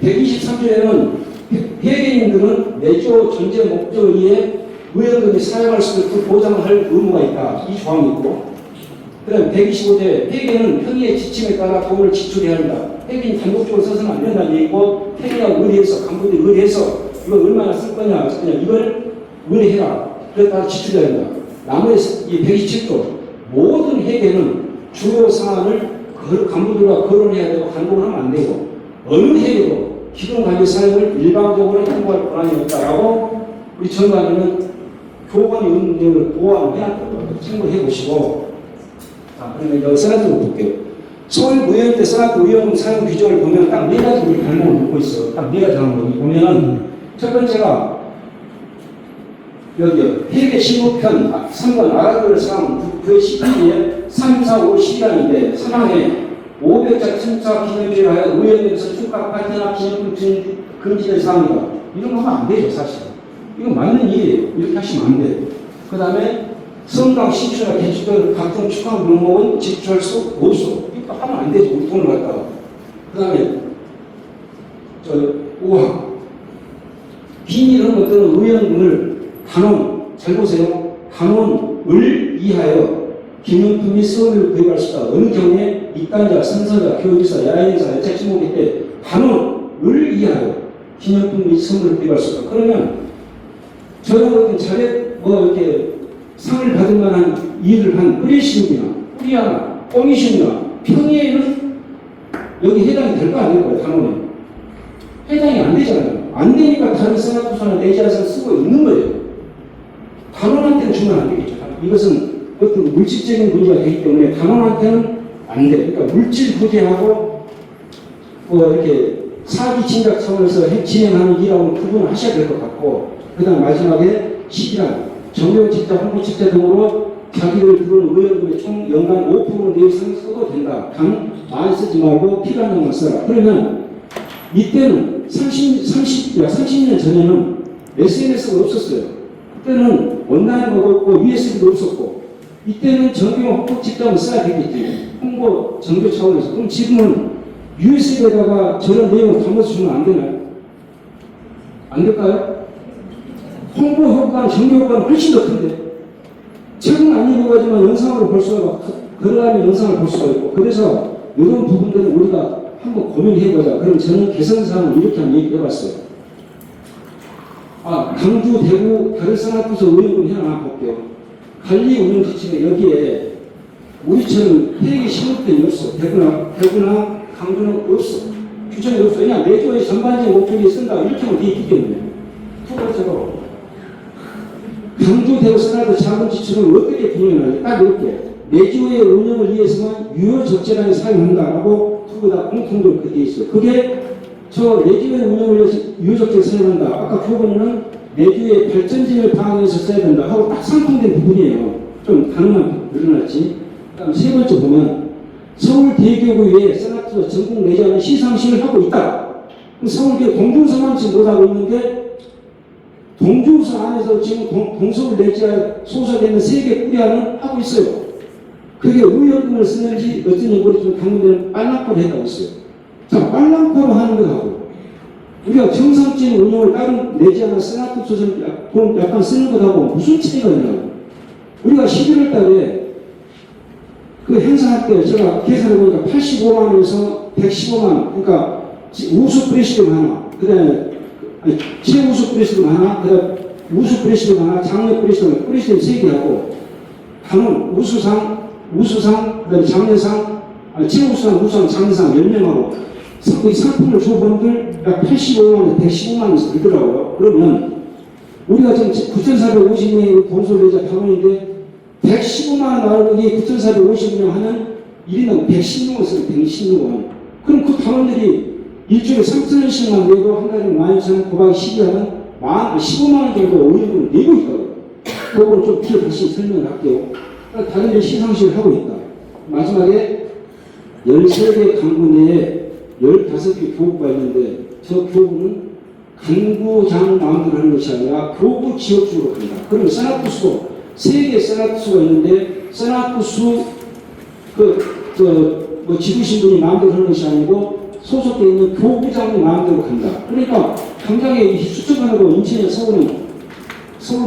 123조에는 회계인들은 내조 전제 목적에 의해 의원금이 사용할 수 있도록 그 보장을 할 의무가 있다. 이 조항이 있고 그 다음에 125조에 회계는 평의의 지침에 따라 돈을 지출해야 한다. 회계인 단독적으로 써서는 안 된다는 얘기고 회계가 의뢰해서 간부들이 의뢰해서 이거 얼마나 쓸 거냐 이걸 의뢰해라. 그래 따라 지출해야 한다. 나머지 이 127조 모든 회계는 주요 사안을 간부들과 거론해야 되고 간부를 하면 안 되고 어느 회계도 기금관리 사용을 일방적으로 행보할 권한이 없다라고 우리 전관에는 교관의 운영을 보완을 해야 된다고 참고해 보시고 자 그러면 여기 세나트로 볼게요. 서울의원때 세나트 의원금 사용 규정을 보면 딱 네 가지 우리 발목을 놓고 있어. 딱 네 가지 항목이 보면은 첫 번째가 여기 회계 신고편 3번 아라들 사항 그 12기에 3, 4, 5, 10이라는데 3항에 500자 춘차 기념일을 하여 의원에서 축하 파티나 기념품 금지된 사항이다. 이런 거 하면 안 되죠 사실. 이거 맞는 일이에요. 이렇게 하시면 안 돼요. 그 다음에 성당 신주나 개축들 각종 축하 명목은 지출할 수 없어. 이거 하면 안 되죠. 우리 돈을 갖다가. 그 다음에 5항 비밀한 것들은 의원금을 단원, 잘 보세요. 단원을 이하여 기념품 및 수업을 구입할 수 있다. 어느 경우에 입단자, 선서자, 교육사, 야행사, 여책 지목일 때 단원을 이하여 기념품 및 선물을 구입할 수 있다. 그러면 저런 어떤 이렇게 상을 받을 만한 일을 한 뿌리시움이나 뿌리하나 꽁이시움이나 평의에는 여기 해당이 될 거 아니에요. 단원에. 해당이 안 되잖아요. 안 되니까 다른 생각부서나 내지하서 쓰고 있는 거예요. 단원한테는 주면 안 되겠죠. 이것은 어떤 물질적인 문제가 되기 때문에 단원한테는 안 돼. 그러니까 물질 부재하고 이렇게 사기 진작 차원에서 진행하는 일하고는 구분을 하셔야 될 것 같고 그 다음 마지막에 10이란 정경직자, 홍보직자 등으로 자기를 들어온 의원금의 총 연간 5% 내에서 써도 된다. 단 많이 쓰지 말고 필요한 것만 써라. 그러면 이때는 30년 전에는 SNS가 없었어요. 그때는 온라인도 없고 USB도 없었고 이때는 정경 홍보 직장을 써야 되겠지. 홍보 정교 차원에서. 그럼 지금은 USB에다가 저런 내용을 담아서 주면 안 되나요? 안 될까요? 홍보 효과는 정교 효과는 훨씬 더 큰데 책은 안 읽어가지만 영상으로 볼 수가 걸어가면 영상을 볼 수가 있고 그래서 이런 부분들은 우리가 한번 고민해보자. 그럼 저는 개선사항을 이렇게 한번 얘기해봤어요. 강주, 대구, 다른 산업부서 의원금 하나 볼게요. 관리 운영 지침에 여기에 우리처럼 회계 신고편이 없어. 대구나 강주는 없어. 규정이 없어. 그냥 내조의 전반적인 목적이 쓴다. 이렇게 하면 돼 있기 때문에. 두 번째로 강주, 대구, 산업부 자금 지출을 어떻게 분용하냐. 딱 이렇게. 내조의 운영을 위해서만 유효적절하게 사용한다라고 두 개 다 공통적으로 그렇게 있어요. 그게 저 내주의 운영을 위해서 유효적절하게 사용한다. 아까 교본은 내주의 발전진을 방향해서 써야 된다 하고 딱 상통된 부분이에요. 좀 단어만 늘어났지. 그다음 세 번째 보면 서울대교구에 세나트가 전국 내지하는 시상식을 하고 있다. 서울대 동중서만 지금 못하고 있는데 동중서 안에서 지금 동서울 내지하 소속에 있는 세 개 뿌리하는 하고 있어요. 그게 의원금을 쓰는지 어쩐지 모르지만 강문대는 빨랑코로 했다고 했어요. 자, 빨랑코로 하는 것하고 우리가 정상적인 운영을 다른 내지하는 세나트 소설 돈 약간 쓰는 것하고 무슨 차이가 있냐고. 우리가 11월 달에 그 행사할 때 제가 계산해 보니까 85만 원에서 115만 원. 그러니까 우수 프레시룸 하나, 그 다음에 최우수 프레시룸 하나, 그 다음에 우수 프레시룸 하나, 장려 프레시룸 3개 하고 단원, 우수상, 그다음에 장려상, 최우수상, 우수상, 장려상 10명하고 이 상품을 준 분들 약 85만 원, 115만 원씩 들더라고요. 그러면 우리가 지금 9,450명이 본소리자 단원인데 115만 원 나오니 9,450명 하면 1인당 116원 써요. 116원. 그럼 그 단원들이 일주일에 3,000원씩만 내고 한 달에 12,000원 곱하기 12하면 15만 원 정도 의료금을 내고 있거든요. 그거는 좀 뒤에 다시 설명을 할게요. 다른 데 시상식을 하고 있다. 마지막에 13개 강구 내에 15개 교구가 있는데 저 교구는 강구장 마음대로 하는 것이 아니라 교구 지역주로 간다. 그러면 세나투수도 3개 세나투수가 있는데 세나투수 지구신 분이 마음대로 하는 것이 아니고 소속되어 있는 교구장이 마음대로 간다. 그러니까 당장에 수첩하고 인천에 서울은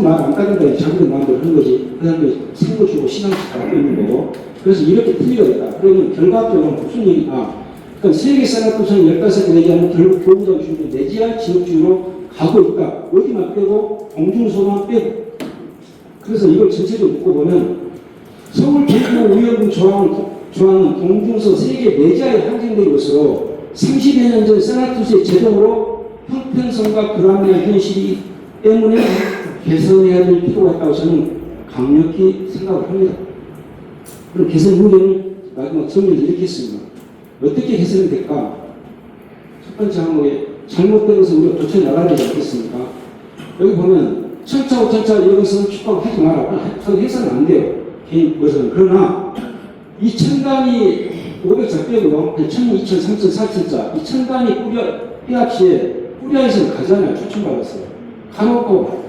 말 안 따른다. 자기들 마음대로 하는 거지. 그 사람들이 선거 주고 시상식 받고 있는 거고. 그래서 이렇게 틀리가 있다. 그러면 결과적으로 무슨 얘기가? 그러니까 세계 세나투수는 15개 얘기하면 결국 교구장 주로 내지할 지역주로 가고 있다. 어디만 빼고 공중소만 빼고. 그래서 이걸 전체적으로 묶어보면 서울 대구 의원군 좋아하는 공중서 세계 내지하에 한정된 것으로 30여 년 전 세나투스의 제동으로 형편성과 그라미아 현실이 때문에 개선해야 될 필요가 있다고 저는 강력히 생각을 합니다. 그럼 개선 후에는 마지막 정리를 이렇게 했습니다. 어떻게 개선이 될까? 첫 번째 항목에 잘못된 것을 우리가 고쳐 나가야 되지 않겠습니까? 여기 보면 천차 여기서는 축복하지 마라. 그건 해서는 안 돼요. 개인 것은. 그러나 이 천단이 500자 빼고요. 1000, 2000, 3000, 4000자 이 천단이 삐합시에 뿌리에서 가잖아요. 초청받았어요. 가놓고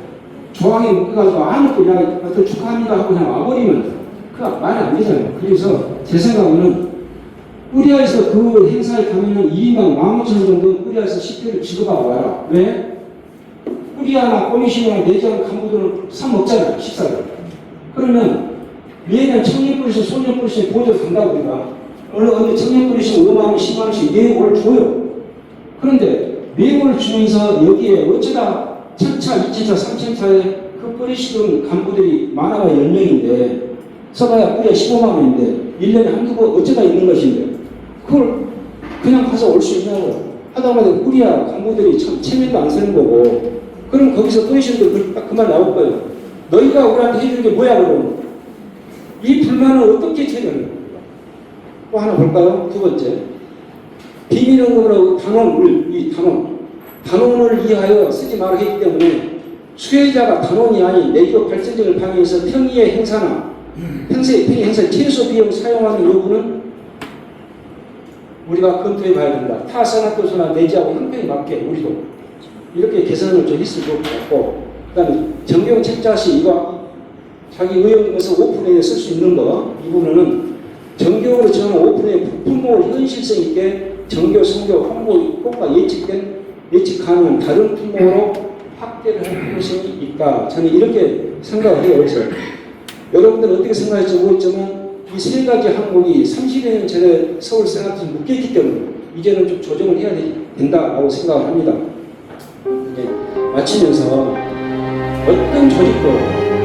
조항에 묶어가지고 아무것도 그냥 어떤 축하합니다 하고 그냥 와버리면 그거 말이 안 되잖아요. 그래서 제 생각에는 뿌리에서 그 행사에 가면은 1인당 15,000원 정도 뿌리에서 식대를 지급하고 와라. 왜? 뿌리아나 꼬미시나 내장 간부들은 사 먹잖아요. 식사를. 그러면 매년 청년뿌리시, 소년뿌리시 보조 간다고 우리가. 어느 청년뿌리시 5만원, 10만원씩 예고를 줘요. 그런데 예고를 주면서 여기에 어쩌다 1000차, 2000차, 3000차에 그 뿌리시던 간부들이 많아야 10명인데 써봐야 뿌리가 15만원인데 1년에 한두 번 어쩌다 있는 것인데 그걸 그냥 가서 올 수 있냐고 하다보다 뿌리야 간부들이 참 체면도 안 쓰는 거고 그럼 거기서 뿌리시는 딱 그 말 나올 거예요. 너희가 우리한테 해주는 게 뭐야 그럼 이 불만을 어떻게 처리하는 또 하나 볼까요? 두 번째 비밀연금으로 단원을 위하여 쓰지 말아 했기 때문에 수혜자가 단원이 아닌 내기업 발전적을 방해해서 평의의 행사나 평소의 평의 행사 최소 비용 사용하는 여부는 우리가 검토해 봐야 된다. 타 세나토소나 내지하고 형평에 맞게 우리도 이렇게 개선을 좀 했을 것 같고 그 다음에 정경 책자 시 이거 자기 의원에서 오픈에 쓸 수 있는 거 이 부분은 정경으로 정한 오픈의 품목을 현실성 있게 정교, 성교, 홍보 효과 예측 가능한 다른 품목으로 확대를 할 필요성이 있다. 저는 이렇게 생각을 해요. 그래서 여러분들은 어떻게 생각할지 모르겠지만 이 세 가지 항목이 30여 년 전에 서울 세나트에 묶여있기 때문에 이제는 좀 조정을 해야 된다고 생각을 합니다. 이제 마치면서 어떤 조직도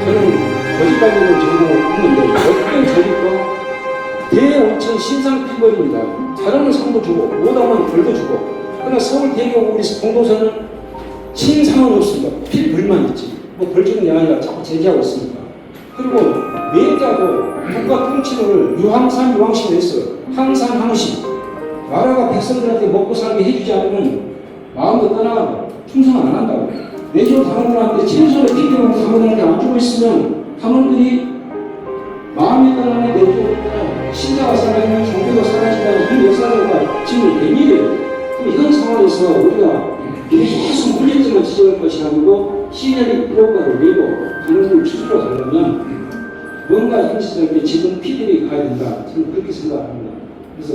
저는 조직 관련된 전공을 했는데 어떤 조직도 대원천 신상필벌입니다. 잘하는 상도 주고 못하면 벌도 주고 그러나 서울 대교 우리 공도서는 신상은 없습니다. 필벌만 있지. 뭐 벌 주는 게 아니라 자꾸 제재하고 있습니다. 그리고 매자도 국가 통치를 유항산 유항식을 했어요. 항산 항식. 나라가 백성들한테 먹고 살게 해주지 않으면 마음도 떠나간다. 충성 안 한다고. 내주 당원들한테 최소의 필요로 당원들한테 안 주고 있으면 당원들이 마음이 떠나는 내주 신자가 사라지면 종교가 사라진다는 이 역사가 지금 웬일이에요. 이런 상황에서 우리가 계속 물리점을 지적할 것이 아니고 시행의 효과를 내고 당원들을 추스러 가려면 뭔가 현실적인 지금 피드백이 가야 된다. 저는 그렇게 생각합니다. 그래서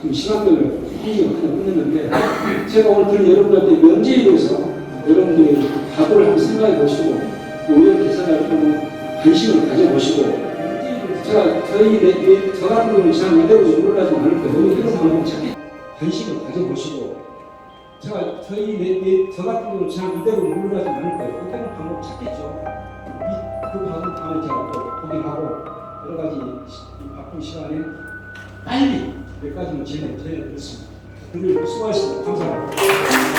지금 시간 때문에 회의가 그냥 끝냈는데 제가 오늘 들은 여러분한테 면제에 대해서 여러분들이 각오를 한번 생각해 보시고 의원 개선할 때는 관심을 가져보시고 제가 저 같은 경우는 잘 이대로 물러나지 않을 거예요. 너무 이런 상황을 찾게 관심을 가져보시고 저 같은 경우는 잘 이대로 물러나지 않을 거예요. 그때는 방법 찾겠죠. 그 방법 다음에 제가 또 보긴 하고 가지 이 바쁜 시간에 빨리 몇 가지만 전해드렸습니다. 오늘 수고하셨습니다. 감사합니다.